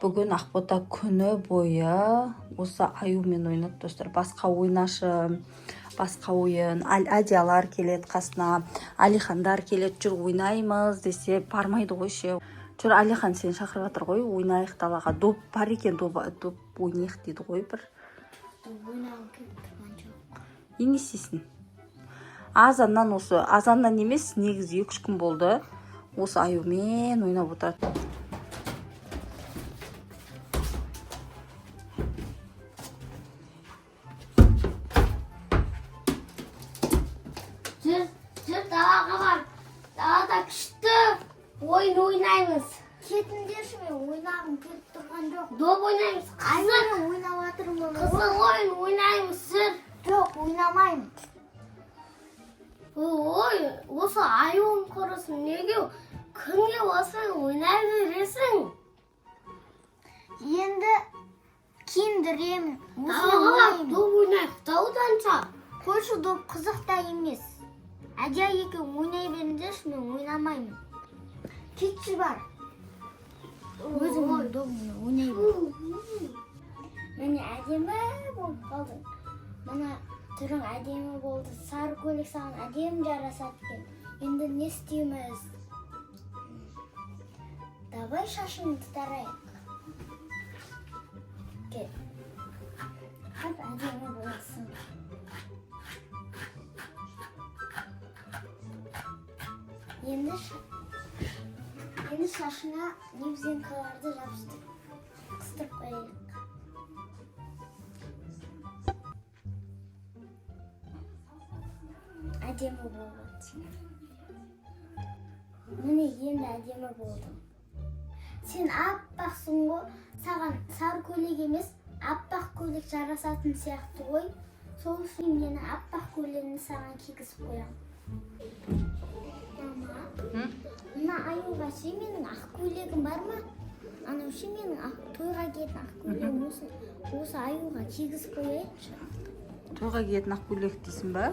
Бүгін ақбота күні бойы осы аюмен ойнады достар. Басқа ойнашы, басқа ойын, Адиялар келеді қасына, Алихандар келеді, жүр ойнаймыз десе бармайды ғой ше. Жүр, Алихан сені шақырып жатыр ғой, ойнайық далаға. Доп бар екен, доп ойнайық дейді ғой бір. Ойнағым келіп тұрған жоқ. Не істейсің? Азаннан емес, негізі 2-3 күн болды. Осы аюмен ойнап отырады. Жүр далаға бар. Далада күшті ойын ойнаймыз. Кетіңдерші, мен ойнағым келіп тұрған жоқ. Доп ойнаймыз. Қызық ойнап жатырмын. Қызық ойын ойнаймыз. Жоқ, ойнамаймын. Ой, осы аюын құрысын. Неге күнге осы ойнай бересің? Енді киіндіремін. Далаға доп ойнайық. Тауданша. Қойшы, доп қызық та емес. Әдия екен ойнай беріңдерші, мен ойнамаймын. Кетші бар. Өзің добымен ойнай бер. Міне әдемі болып қалдың. Мына түрің әдемі болды. Сары көйлек саған әдемі жарасады екен. Енді не істейміз? Давай шашыңды тарайық. Кел. Әдемі болсын. Енді шашына невзенкаларды қыстырып қояйық. Әдемі болды. Міне енді әдемі болды. Сен аппақсың ғой, саған сары көйлек емес, аппақ көйлек жарасатын сияқты ғой. Сол үшін мені аппақ көйлегімді саған кигізіп қоямын. Мына аюға ше менің ақ көйлегім бар ма? Анау ше менің тойға киетін ақ көйлегім осы аюға кигізіп қояйыншы. Тойға киетін ақ көйлек дейсің ба?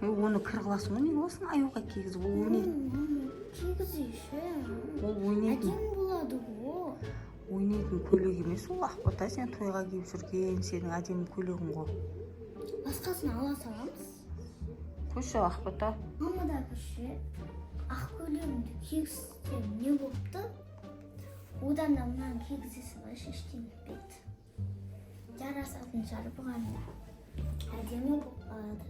Оны кір қыласың ғой, не қыласың аюға кигізіп, ол ойнайды. Кигізейші. Ол ойнайтын. Әдемі болады ғой. Ойнайтын көйлек емес ол, ақбота, сен тойға киіп жүрген сенің әдемі көйлегің ғой. Басқасын ала саламыз. Қойшы, ақбота. Мама да көрші. Ақ көйлегімді кигізсем не болыпты? Одан да мынаны кигізесің ғой, ештеңе етпейді. Жарасатын шығар бұған да. Әдемі болып қалады.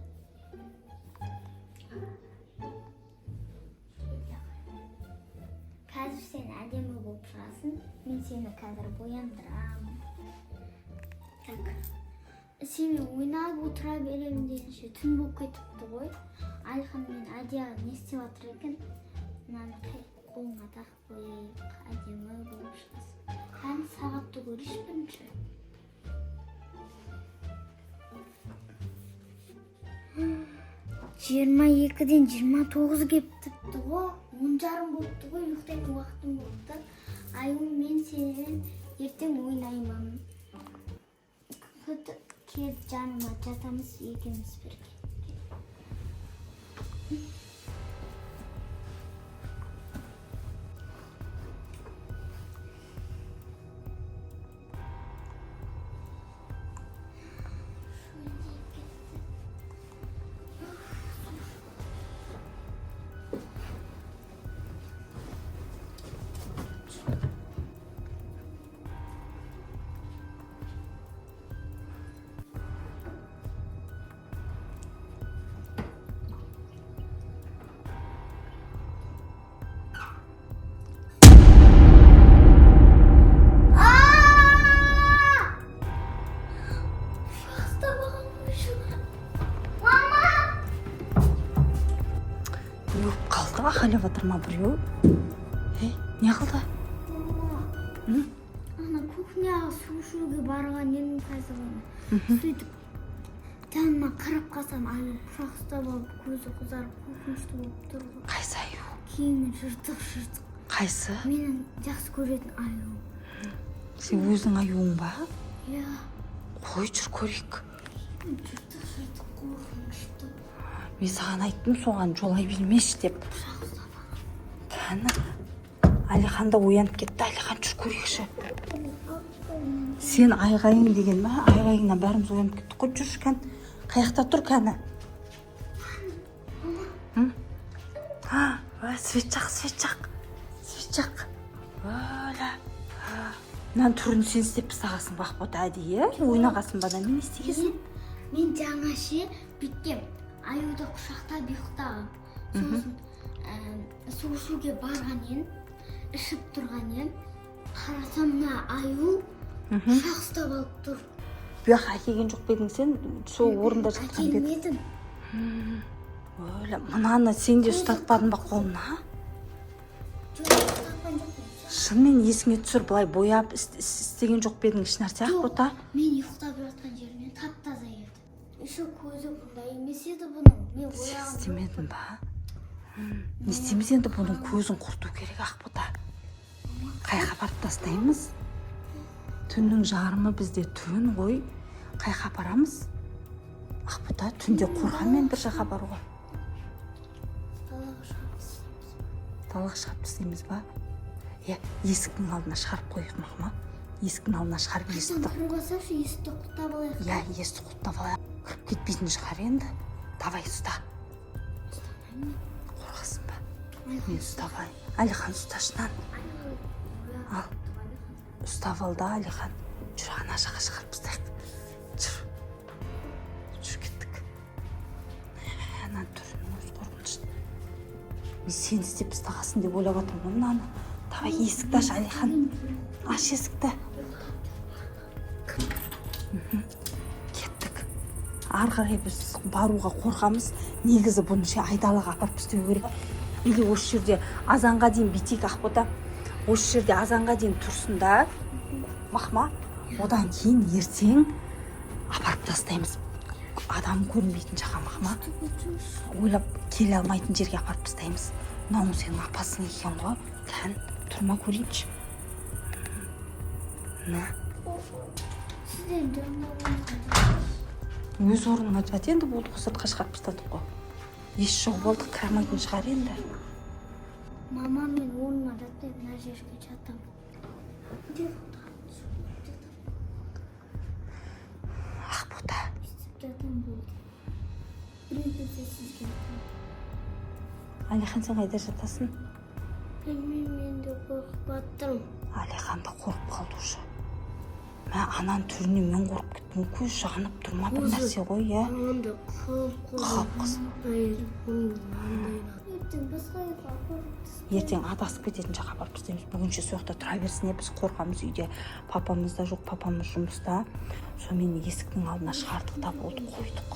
Қазір сен әдемі болып тұрасың. Мен сені қазір бояндырамын. Так. Сенімен ойнап отыра беремін дегенше түн болып кетіпті ғой. Алихан мен Адия не істеп жатыр екен? Мынаны қолыңа тағып қойып, әдемі болып шығасың. Қан сағатты көрейінші бірінші. 22-ден 29 кепті ғой. 10:30 болыпты ғой, ұйықтайтын уақытым болыпты. Аюм, мен сенен ертең ойнаймын. Кел жаныма жатамыз екеуміз бірге. Қалып жатыр ма біреу? Не қылды? Ана кухняға су ішуге барған едім қазір оны. Сөйтіп жанына қарап қалсам, аю пышақ ұстап алып, көзі қызарып, қорқынышты болып тұр ғой. Қайсы аю? Киімі жыртық. Қайсы? Менің жақсы көретін аю. Сен өзің аюың ба? Иә. Қой, жүр көрейік. Жыртық қорқынышты. Мен саған айттым соған жолай бермеші деп. Кәні. Алиханда оянып кетті. Алихан жүр көрейікші. Сен айғайың деген ма? Айғайыңнан бәріміз оянып кеттік қой. Жүрші кән. Қаяқта тұр кәні. Свет жақ. Өлі. Мынан түрін сен істеп пістағасын бақпота әдейі. Ойнағасын бада мен істегесін. Мен жаңа ше бүттем. Аюды құшақтап ұйықтағам. Сосын су ішуге барған ен, ішіп тұрған ен. Қарасам мына аю құшақ ұстап алып тұр. Бұяқ әкелген жоқ бедің сен? Сол орында жатқан бедің? Әкелмедім. Өлі, мынаны сен де ұстатпадың ба қолына? Жоқ, ұстатқан жоқ. Шынымен есіңе түсір, былай бояп істеген жоқ бедің еш нәрсе ақбота? Мен ұйықтап жатқан жерінен тап-таза еді. Еще көзі бұндай емес еді бұның. Мен ойлағам. Істемедің ба? Не істемес енді бұның көзін құрту керек ақбота. Қайға барып тастаймыз? Түннің жарымы бізде түн ғой. Қайға барамыз? Ақбота, түнде қорғанмен бір жаққа баруға. Далаға шығарып тастаймыз ба? Есіктің алдына шығарып қойық мақма. Есіктің алдына шығарып есікті. Құрғасашы, есікті құттап алайық. Есікті құттап алайық. Кіріп кетпейтін шығар енді. Давай ұста. Қорғасын ба? Мен ұстап алайын. Алихан ұсташынан. Ал. Ұстап ал да, Алихан. Жүр, ана жаққа шығарып тастайық. Жүр кеттік. Ана түрінің өз қорқынышын. Мен сен істеп ұстағасын деп ойлап отырмын мынаны. Давай есікті аш, Алихан. Аш есікті. Кеттік. Ары қарай біз баруға қорқамыз. Негізі бұны айдалаға апарып тастау керек. Или осы жерде азанға дейін битейік ақбота. Осы жерде азанға дейін тұрсын да. Мақма. Одан кейін ертең апарып тастаймыз. Адам көрінбейтін жаққа мақма. Ойлап келе алмайтын жерге апарып тастаймыз. Мынау сенің апасың екен ғой. Кән, тұрма көрейінші. Сізден дұрмауын. Өз орныңа жат енді болды ғой, сыртқа шығарып тастадық қой. Еш жоқ болдық, кірамайтын шығар енді. Мама мен орныма жатып, мына жерге жатам. Ақбота. Істеп жатам болды. Біреу келсе сізге. Алихан, сен қайда жатасың? Мен де қорқып аттым. Алиханды қорқып қалды уже. Мен анан түрінен мен қорқып кеттім. Көз жанып тұрма бір нәрсе ғой, иә? Анандай Қап-қыз. Ертең басқа үйге апарып. Ертең адасып кететін жаққа барып тастаймыз. Бүгінше сояқта тұра берсін, біз қорқамыз үйде. Папамыз да жоқ, папамыз жұмыста. Сонымен есіктің алдына шығардық та болды, қойдық.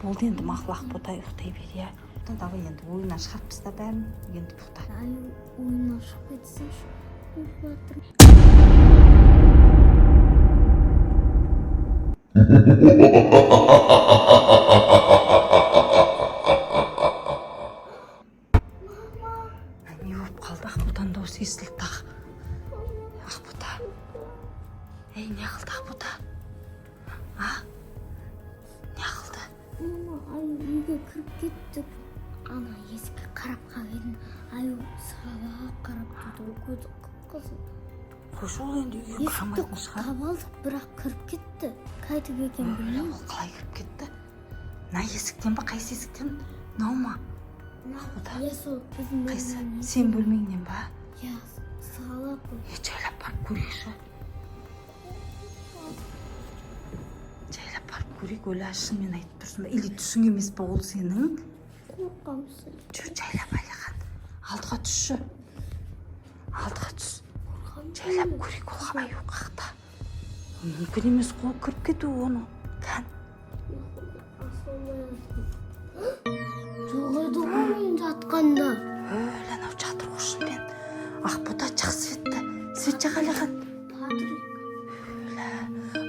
Болды енді мақұл Ақбота, ұйықтай бер, иә? Давай енді ойынан шығарып таста бәрін, енді ұйықта. Аю ойыннан шығып кетсінші. Қорқып Не болып қалды Ақботаның дауысы естілді тағы. Ақбота. Не қылды Ақбота? Не қылды? Аю үйге кіріп кетті. Ана есікке қарап қалдым. Аю сығалап қарап тұрды. Көзі қып-қызыл. Қойшы ол енді үйге кірамайтын шығар. Есікті алдық, бірақ кіріп кетті. Қайтып екен білмеймін. Ол қалай кіріп кетті? Мына есіктен ба, қайсы есіктен? Мынау ма? Ақбота. Иә, сол біздің Қайсы? бөлмеміз. Сен бөлмеңнен ба? Иә, сығалап қой. Жайлап барып көрейікші. Жайлап барып көрейік, өлі шынымен айтып тұрсың ба? Или түсің емес па ол сенің? Қорқамсың. Жүр, жайлап Алихан. Алдыға түсші. Алдыға түс. Жайлап көрейік, ол аю қақта. Мүмкін емес қой, кіріп кету оны. Кән. Жоғайды ғой мен жатқанда. Өлі, анау жатыр ғой шынымен. Ақбота, жақ светті. Свет жақ Алихан. Патрик.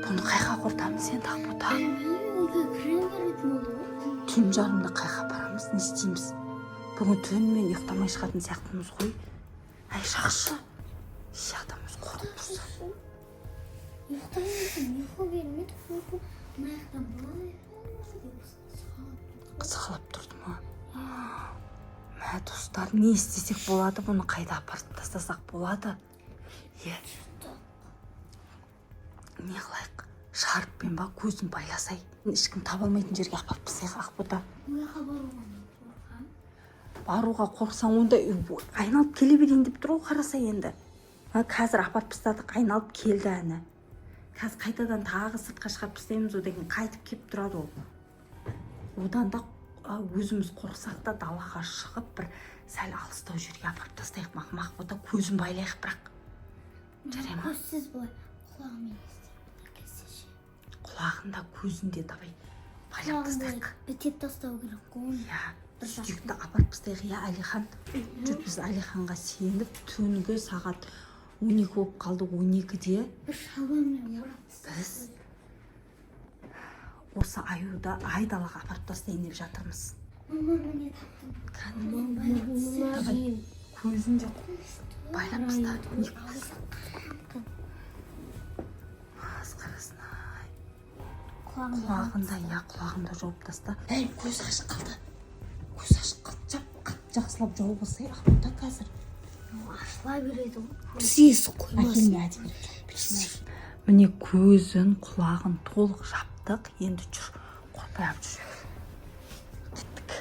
Бұны қайға құртамыз енді Ақбота? Үйге кіре беретін болды ғой. Түн жарымда қайға барамыз, не істейміз? Бүгін түнімен ұйықтамай шығатын сияқтымыз ғой. Әй, жақсы. Сияқтымыз қорқып тұрса. Ұйықтай бердім, ұйқы келмеді. Маяқтан былай. қызықлап тұрды ма? Мә достар, не істесек болады, бұны қайда апарып тастасақ болады? Не қылайық? Шарппен ба көзін байласай, ешкім таба алмайтын жерге апарып тастайық Ақбота. Баруға қорқсаң, онда айналып келе берейін деп тұр ғой, қараса енді. Қазір апарып тастадық, айналып келді әні. Қазір қайтадан тағы сыртқа шығарып тастаймыз, одан кейін қайтып келіп тұрады ол. Одан да өзіміз қорқсақ та далаға шығып бір сәл алыстау жерге апарып тастайық. Ақбота көзін байлайық бірақ. Жарай ма? Көзсіз былай құлағымен естеймін. Құлағында көзінде давай байлап тастайық. Бітеп тастау керек қой. Сүйікті апарып тастайық. Әлихан, жүр біз Әлиханға сеніп түнгі сағат 12 болып қалды. 12-де бір шалбармен орап біз осы аюда айдалаға апарып тастайын деп жатырмыз. Мамамне таптым. Көзінде байлап таста. Қарасын-ай. Құлағында жауып таста. Көз ашық қалды. Жақсылап жауып алсай, Ақбота қазір. Ашыла береді ғой. Сесі қоймасын. Міне көзін, құлағын толық жаптық. Енді жүр, қорпайып жүр. Кеттік.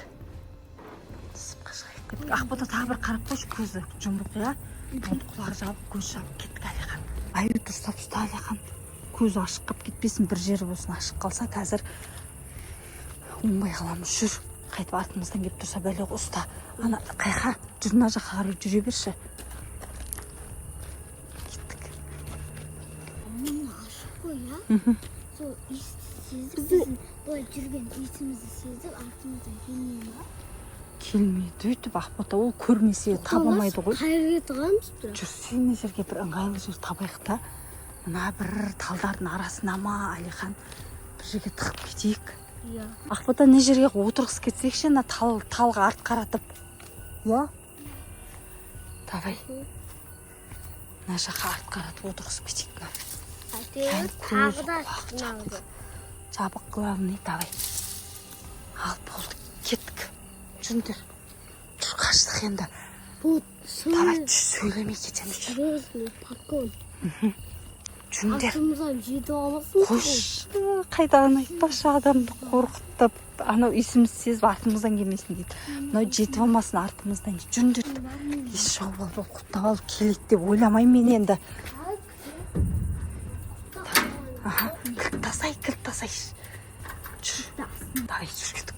Сыпқа шығайық. Ақбота тағы бір қарап қойшы, көзі жұмырық, құлағы жабып, көз жабып кеттік Әлихан. Аюды ұстап ұста Әлихан. Көзі ашық қып кетпесін, бір жері болсын ашық қалса, қазір оңбай қаламыз. Жүр. Қайтып артымыздан кеп тұрса бәле ұста. Ана қайқа жүрна жаққа қарай жүре берші. Кеттік. Ашық қой, Сол сезіп, былай жүрген исімізді сезіп, артымыздан келмей ма? Келмейді, өйтіп Ақбота, ол көрмесе табамайды ғой. Қайырге тұғамыз бір? Жүр, сүйме жерге бір ыңғайлы жер табайық та. Мына бір талдардың арасына ма, Әлихан, бір жерге тығып кетейік. Ақбота, не жерге отырғыз кетсекші, талға арт қаратып. Давай. Мына жаққа арт қаратып отырғыз кетейік. Тағы да шықнауды. Жабық главный, давай. Ал, болды, кеттік. Жүндер. Жүр, қаштық енді. Давай, сөйлемей кетеміз. Серьезный покой. Жүндер. Артымыздан жетіп аласың. Қош, қайдағын айтпақшы, адамды қорқытып, анау исіміз сезіп артымыздан келмесін дейді. Мынау жетіп алмасын артымыздан. Жүндер. Ес жауып алып, құттап алып келейік деп ойламайым мен енді. Кілт тасай. Жүр. Давай, жүр кет.